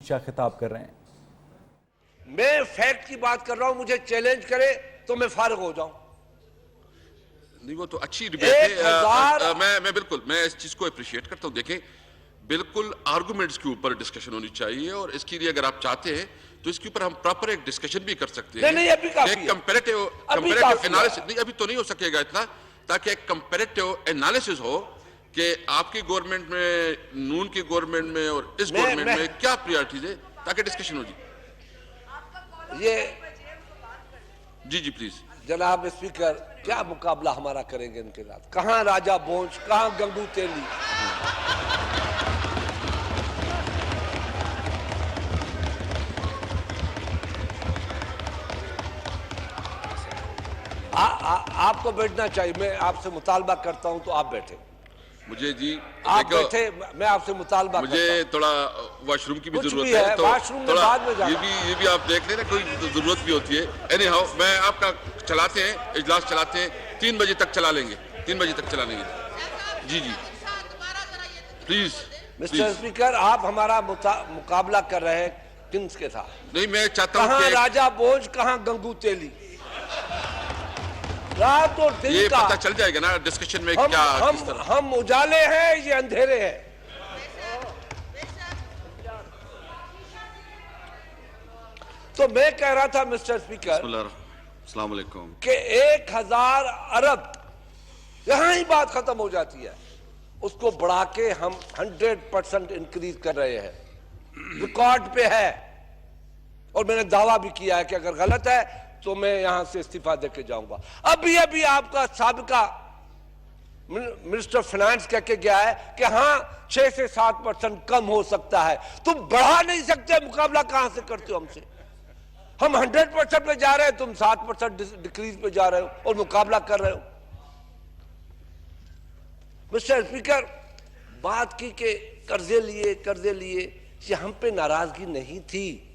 शख्स खिताब कर रहे हैं। मैं फैक्ट की बात कर रहा हूं, मुझे चैलेंज करे तो मैं फारिग हो जाऊं। नहीं, वो तो अच्छी डिबेट है। 1000 मैं बिल्कुल मैं इस चीज को अप्रिशिएट करता हूं। देखें, बिल्कुल आर्गुमेंट्स के ऊपर डिस्कशन होनी चाहिए, और इसके लिए अगर आप चाहते हैं तो इसके ऊपर हम प्रॉपर एक डिस्कशन भी कर सकते हैं। नहीं, अभी काफी है। कंपैरेटिव एनालिसिस नहीं, अभी तो नहीं हो सकेगा इतना, ताकि एक कंपैरेटिव एनालिसिस हो कि आपकी गवर्नमेंट में, नून की गवर्नमेंट में और इस गवर्नमेंट में क्या प्रायोरिटीज है, ताकि डिस्कशन हो जी। ये जी प्लीज। जनाब स्पीकर, क्या मुकाबला हमारा करेंगे इनके साथ? कहां राजा बोंच, कहां गंगू तेली। आपको बैठना चाहिए। मैं आपसे मुतालबा करता हूं तो आप बैठे। मुझे जी आप बैठे, मैं आपसे मुतालबा मुझे थोड़ा वॉशरूम की भी कुछ जरूरत भी है, तो वॉशरूम में थोड़ा बाद में जाना। ये भी आप देख लेना, कोई जरूरत भी होती है। एनी हाउ, मैं आपका चलाते हैं, इजलास चलाते हैं, 3 बजे तक चला लेंगे, 3 बजे तक चला लेंगे। जी प्लीज। मिस्टर स्पीकर, आप हमारा मुकाबला कर रहे हैं किसके साथ? नहीं, मैं चाहता हूं कहां कि राजा बोझ, कहां गंगू तेली। रात और दिन ये का पता चल जाएगा ना डिस्कशन में क्या किस तरह। हम उजाले हैं, ये अंधेरे हैं। तो मैं कह रहा था मिस्टर स्पीकर अस्सलाम वालेकुम कि 1000 अरब यहां ही बात खत्म हो जाती है, उसको बढ़ा के हम 100% इंक्रीज कर रहे हैं। रिकॉर्ड पे है, और मैंने दावा भी किया है कि अगर गलत है तो मैं यहां से इस्तीफा देके जाऊंगा। अभी आपका साबिका मिनिस्टर फाइनेंस कह के गया है कि हाँ 6 से 7% कम हो सकता है। तुम बढ़ा नहीं सकते, मुकाबला कहां से करते हो हमसे? हम 100% पे जा रहे हैं, तुम 7% डिक्रीज पे जा रहे हो और मुकाबला कर रहे हो। मिस्टर स्पीकर, बात की कि कर्जे लिए, ये हम पे नाराजगी नहीं थी।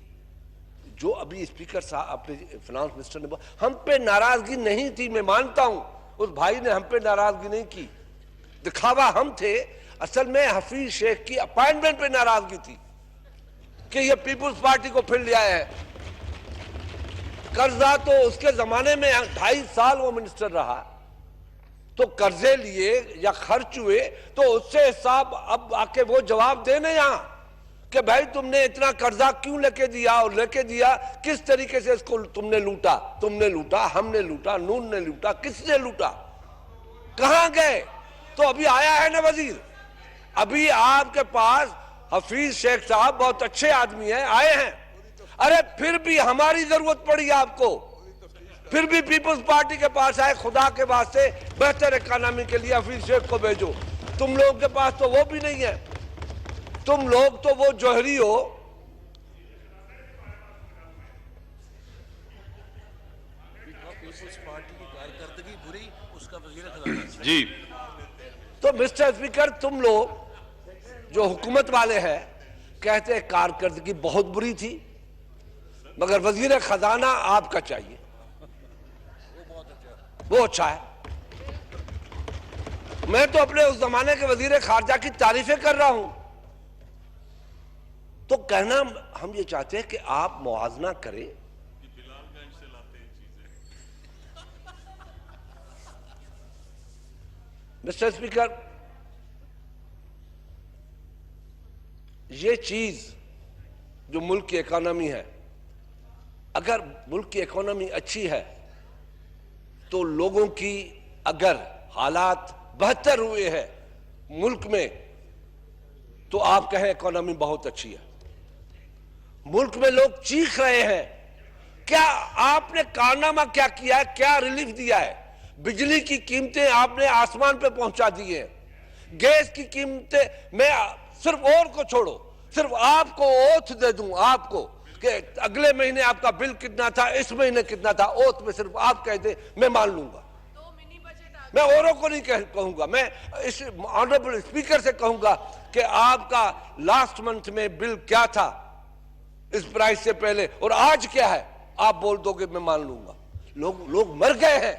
जो अभी स्पीकर साहब, अपने फाइनेंस मिनिस्टर ने बोला, हम पे नाराजगी नहीं थी। मैं मानता हूं उस भाई ने हम पे नाराजगी नहीं की, दिखावा हम थे। असल में हफीज शेख की अपॉइंटमेंट पे नाराजगी थी कि ये पीपुल्स पार्टी को फिर ले आए हैं। कर्जा तो उसके जमाने में 2.5 साल वो मिनिस्टर रहा, तो कर्जे लिए या खर्च हुए तो उससे हिसाब अब आके वो जवाब देने यहां कि भाई तुमने इतना कर्जा क्यों लेके दिया, और लेके दिया किस तरीके से इसको तुमने लूटा। तुमने लूटा, हमने लूटा, नून ने लूटा, किसने लूटा, कहां गए? तो अभी आया है ना वजीर, अभी आपके पास हफीज शेख साहब बहुत अच्छे आदमी हैं, आए हैं। अरे फिर भी हमारी जरूरत पड़ी आपको, फिर भी पीपल्स पार्टी के पास आए, खुदा के वास्ते बेहतर इकोनॉमी के लिए हफीज शेख को भेजो। तुम लोगों के पास तो वो भी नहीं है, तुम लोग तो वो जौहरी हो। जी। तो मिस्टर स्पीकर, तुम लोग जो हुकूमत वाले हैं कहते हैं कारकर्दगी बहुत बुरी थी, मगर वजीर खजाना आपका चाहिए, वो अच्छा है। मैं तो अपने उस जमाने के वजीर खारजा की तारीफें कर रहा हूं। तो कहना हम ये चाहते हैं कि आप मुआवजा करें। मिस्टर स्पीकर, ये चीज जो मुल्क की इकोनॉमी है, अगर मुल्क की इकोनॉमी अच्छी है तो लोगों की अगर हालात बेहतर हुए हैं मुल्क में, तो आप कहें इकोनॉमी बहुत अच्छी है। मुल्क में लोग चीख रहे हैं, क्या आपने कारनामा क्या किया है, क्या रिलीफ दिया है? बिजली की कीमतें आपने आसमान पे पहुंचा दी है, गैस की कीमतें। मैं सिर्फ और को छोड़ो, सिर्फ आपको ओथ दे दूं आपको कि अगले महीने आपका बिल कितना था, इस महीने कितना था, ओथ में सिर्फ आप कह दे, मैं मान लूंगा। मैं औरों को नहीं कहूंगा, मैं इस ऑनरेबल स्पीकर से कहूंगा कि आपका लास्ट मंथ में बिल क्या था इस प्राइस से पहले और आज क्या है, आप बोल दोगे मैं मान लूंगा। लोग मर गए हैं।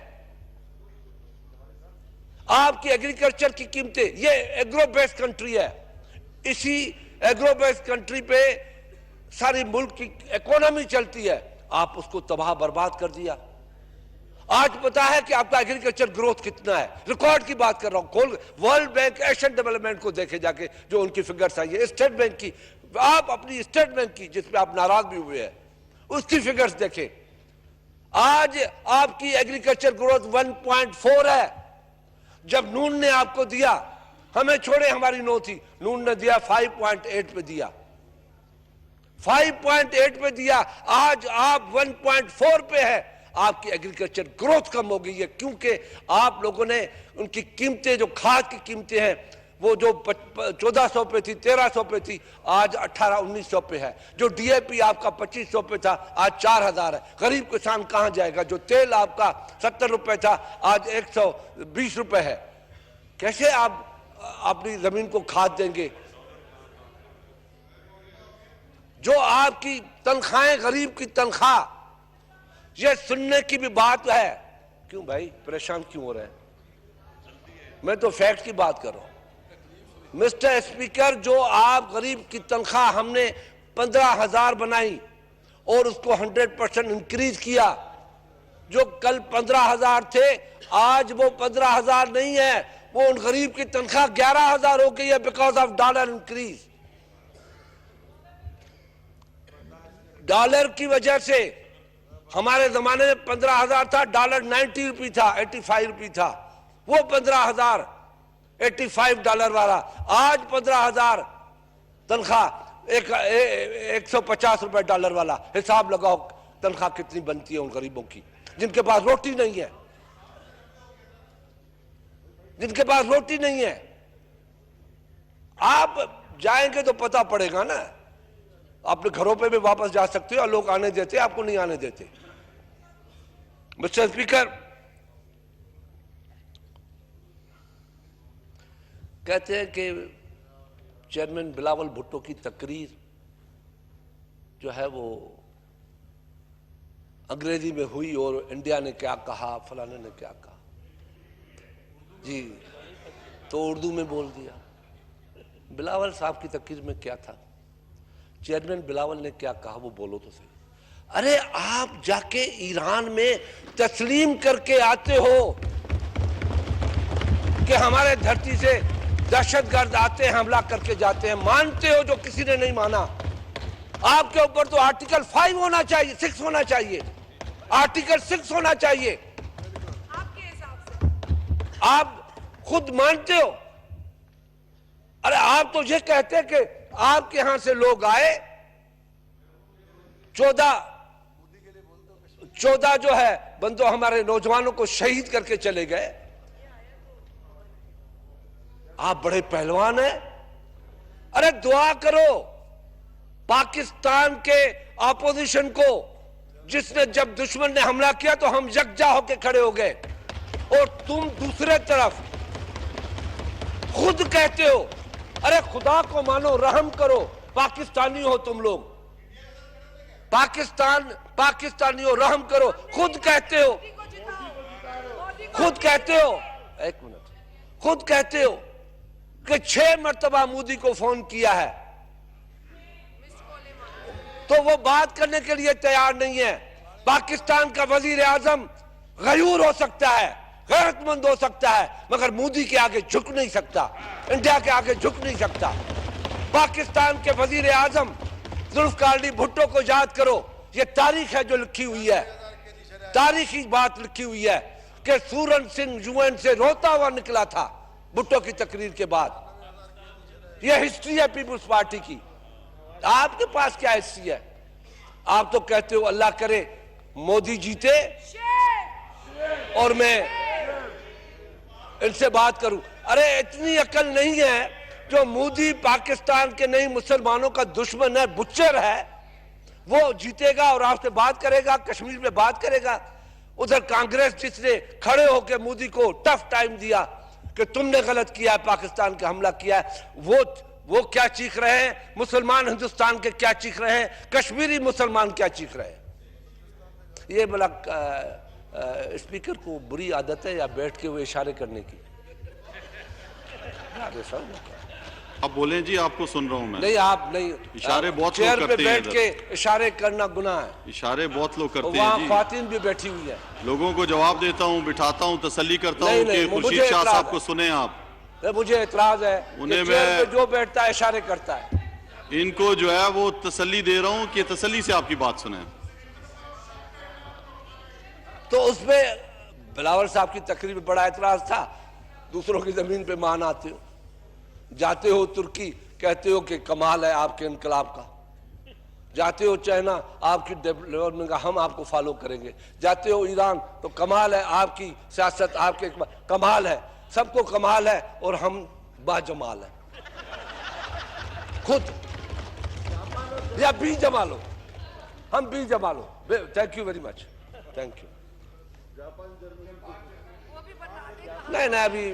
आपकी एग्रीकल्चर की कीमतें, ये एग्रो बेस्ड कंट्री है, इसी एग्रो बेस्ड कंट्री पे सारी मुल्क की इकोनॉमी चलती है, आप उसको तबाह बर्बाद कर दिया। आज पता है कि आपका एग्रीकल्चर ग्रोथ कितना है, रिकॉर्ड की बात कर रहा हूं। वर्ल्ड बैंक एशियन डेवलपमेंट को देखे जाके जो उनकी फिगर्स आई है, स्टेट बैंक की, आप अपनी स्टेट बैंक की जिसपे आप नाराज भी हुए हैं, उसकी फिगर्स देखें। आज आपकी एग्रीकल्चर ग्रोथ 1.4 है। जब नून ने आपको दिया, हमें छोड़े हमारी नो थी, नून ने दिया 5.8 पे दिया, 5.8 पे दिया। आज आप 1.4 पे है। आपकी एग्रीकल्चर ग्रोथ कम हो गई है क्योंकि आप लोगों ने उनकी कीमतें, जो खाद की कीमतें हैं, वो जो 1400 पे थी, 1300 पे थी, आज 1800-1900 पे है। जो डीएपी आपका 2500 पे था, आज 4000 है। गरीब किसान कहां जाएगा? जो तेल आपका 70 रुपए था, आज 120 रुपए है। कैसे आप अपनी जमीन को खाद देंगे? जो आपकी तनख्वाहें, गरीब की तनख्वाह, ये सुनने की भी बात है। क्यों भाई परेशान क्यों हो रहे हैं? मैं तो फैक्ट की बात कर रहा हूं मिस्टर स्पीकर। जो आप गरीब की तनख्वाह हमने 15,000 बनाई और उसको 100% इंक्रीज किया। जो कल 15,000 थे, आज वो 15,000 नहीं है, वो उन गरीब की तनख्वाह 11,000 हो गई है because of dollar increase. Dollar की वजह से हमारे जमाने में 15,000 था, डॉलर 90 रुपये था, 85 रुपये था। वो 15,000 $85 वाला, आज 15,000 तनख्वाह, 150 रुपए डॉलर वाला। हिसाब लगाओ तनख्वाह कितनी बनती है उन गरीबों की जिनके पास रोटी नहीं है, जिनके पास रोटी नहीं है। आप जाएंगे तो पता पड़ेगा ना। अपने घरों पे भी वापस जा सकते हो और लोग आने देते, आपको नहीं आने देते। मिस्टर स्पीकर, कहते हैं कि चेयरमैन बिलावल भुट्टो की तकरीर जो है वो अंग्रेजी में हुई और इंडिया ने क्या कहा, फलाने ने क्या कहा जी, तो उर्दू में बोल दिया। बिलावल साहब की तकरीर में क्या था? चेयरमैन बिलावल ने क्या कहा वो बोलो तो सही। अरे आप जाके ईरान में तस्लीम करके आते हो कि हमारे धरती से दहशतगर्द आते हैं, हमला करके जाते हैं, मानते हो जो किसी ने नहीं माना। आपके ऊपर तो आर्टिकल 5 होना चाहिए, 6 होना चाहिए, आर्टिकल 6 होना चाहिए। आपके हिसाब से आप खुद मानते हो। अरे आप तो ये कहते हैं कि आपके यहां से लोग आए, 14 जो है बंदो हमारे नौजवानों को शहीद करके चले गए। आप बड़े पहलवान हैं। अरे दुआ करो पाकिस्तान के ऑपोजिशन को, जिसने जब दुश्मन ने हमला किया तो हम यकजा होकर खड़े हो गए, और तुम दूसरे तरफ खुद कहते हो अरे खुदा को मानो, रहम करो, पाकिस्तानी हो तुम लोग, पाकिस्तानी हो, रहम करो। खुद कहते हो, एक मिनट, खुद कहते हो कि 6 मरतबा मोदी को फोन किया है, तो वो बात करने के लिए तैयार नहीं है। पाकिस्तान का वजीर आजम गयूर हो सकता है, गैरतमंद हो सकता है, मगर मोदी के आगे झुक नहीं सकता, इंडिया के आगे झुक नहीं सकता। पाकिस्तान के वजीर आजम जुल्फकार भुट्टो को याद करो, ये तारीख है जो लिखी हुई है, तारीखी बात लिखी हुई है कि सूरन सिंह यूएन से रोता हुआ निकला था भुट्टो की तकरीर के बाद। यह हिस्ट्री है पीपुल्स पार्टी की। आपके पास क्या हिस्ट्री है? आप तो कहते हो अल्लाह करे मोदी जीते और मैं इनसे बात करूं। अरे इतनी अकल नहीं है। जो मोदी पाकिस्तान के नहीं मुसलमानों का दुश्मन है, बुच्चर है, वो जीतेगा और आपसे बात करेगा, कश्मीर में बात करेगा। उधर कांग्रेस जिसने खड़े होकर मोदी को टफ टाइम दिया कि तुमने गलत किया है, पाकिस्तान का हमला किया है, वो क्या चीख रहे हैं, मुसलमान हिंदुस्तान के क्या चीख रहे हैं, कश्मीरी मुसलमान क्या चीख रहे हैं। ये बड़ा स्पीकर को बुरी आदत है या बैठ के वो इशारे करने की। अब बोलें जी, आपको सुन रहा हूं मैं। नहीं, आप नहीं। इशारे बहुत चेयर लोग पे करते हैं बैठ के इशारे करना गुनाह है। इशारे बहुत लोग करते हैं वहाँ जी। ख्वातीन भी बैठी हुई है। लोगों को जवाब देता हूं, बिठाता हूं, तसल्ली करता नहीं, हूं नहीं, कि मुझे खुर्शीद शाह एतराज साहब है। को सुने आप। मुझे एतराज है उन्हें कि चेयर मैं- पे जो बैठता है इशारे करता है। इनको जो है वो तसल्ली दे रहा हूं कि तसल्ली से आपकी बात सुने। तो उसमें बिलावल साहब की तकरीर में बड़ा एतराज था। दूसरों की जमीन पे मान आते हो, जाते हो तुर्की, कहते हो कि कमाल है आपके इनकलाब का। जाते हो चाइना, आपकी डेवलपमेंट का हम आपको फॉलो करेंगे। जाते हो ईरान, तो कमाल है आपकी सियासत, आपके कमाल है, सबको कमाल है और हम बाजमाल है। खुद या बी जमा लो, हम बी जमा लो। Thank you very much, thank you. वो भी बता देगा। नहीं नहीं, अभी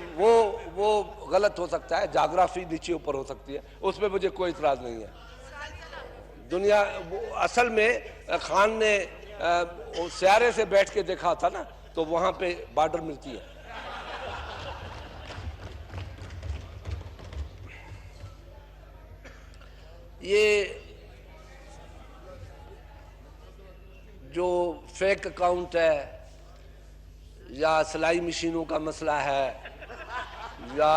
वो गलत हो सकता है, जाग्राफी नीचे ऊपर हो सकती है, उसमें मुझे कोई इतराज नहीं है। दुनिया असल में खान ने सियारे से बैठ के देखा था ना, तो वहां पे बॉर्डर मिलती है। ये जो फेक अकाउंट है या सिलाई मशीनों का मसला है या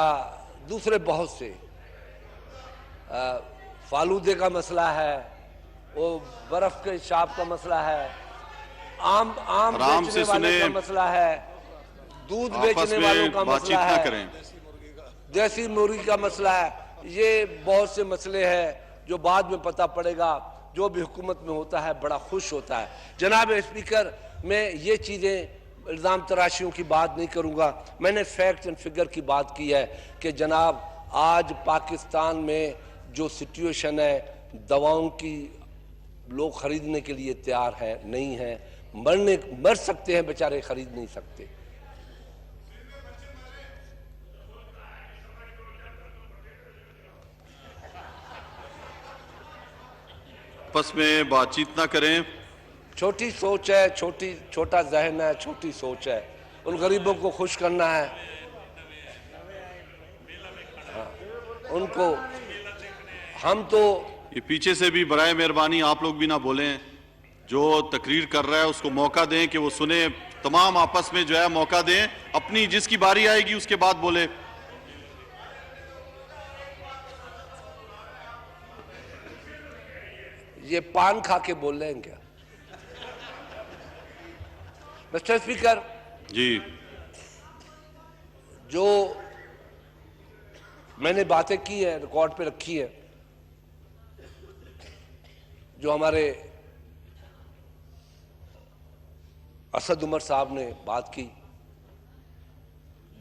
दूसरे बहुत से फालूदे का मसला है, वो बर्फ के शाप का मसला है, आम आराम बेचने से वाले सुने, का मसला है, दूध आपस बेचने वालों का में बातचीत मसला ना है, करें। देसी मुर्गी का मसला है। ये बहुत से मसले हैं जो बाद में पता पड़ेगा। जो भी हुकूमत में होता है बड़ा खुश होता है। जनाब स्पीकर, मैं ये चीज़ें इल्ज़ाम तराशियों की बात नहीं करूँगा, मैंने फैक्ट एंड फिगर की बात की है कि जनाब आज पाकिस्तान में जो सिचुएशन है, दवाओं की लोग खरीदने के लिए तैयार हैं नहीं हैं, मर सकते हैं बेचारे, खरीद नहीं सकते। आपस में बातचीत ना करें। छोटी सोच है, छोटा जहन है, छोटी सोच है। उन गरीबों को खुश करना है, हाँ, उनको हम तो ये पीछे से भी बराए मेहरबानी आप लोग भी ना बोलें। जो तकरीर कर रहा है उसको मौका दें कि वो सुने। तमाम आपस में जो है मौका दें, अपनी जिसकी बारी आएगी उसके बाद बोले। ये पान खा के बोल रहे हैं क्या? मिस्टर स्पीकर जी, जो मैंने बातें की है रिकॉर्ड पे रखी है, जो हमारे असद उमर साहब ने बात की,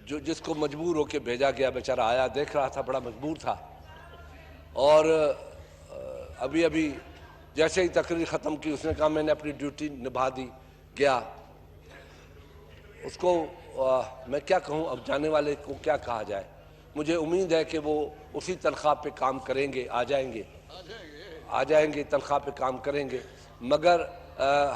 जो जिसको मजबूर होके भेजा गया, बेचारा आया, देख रहा था, बड़ा मजबूर था, और अभी अभी जैसे ही तकरीर ख़त्म की उसने कहा मैंने अपनी ड्यूटी निभा दी, गया। उसको मैं क्या कहूँ, अब जाने वाले को क्या कहा जाए। मुझे उम्मीद है कि वो उसी तनख्वाह पे काम करेंगे, आ जाएंगे तनख्वाह पे काम करेंगे, मगर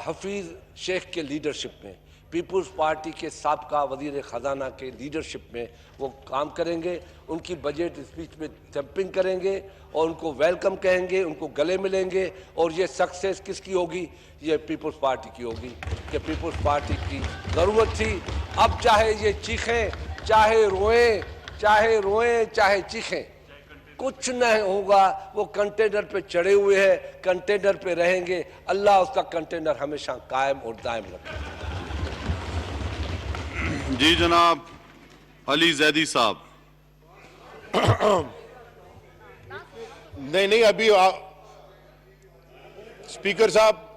हफीज़ शेख के लीडरशिप में, पीपल्स पार्टी के साबका वज़ीर ख़जाना के लीडरशिप में वो काम करेंगे। उनकी बजट स्पीच में जंपिंग करेंगे और उनको वेलकम कहेंगे, उनको गले मिलेंगे, और ये सक्सेस किसकी होगी? ये पीपल्स पार्टी की होगी, कि पीपल्स पार्टी की ज़रूरत थी। अब चाहे ये चीखें, चाहे रोएं, चाहे चीखें, कुछ नहीं होगा। वो कंटेनर पे चढ़े हुए हैं, कंटेनर पे रहेंगे। अल्लाह उसका कंटेनर हमेशा कायम और दायम रखे। जी जनाब अली जैदी साहब। नहीं, अभी स्पीकर साहब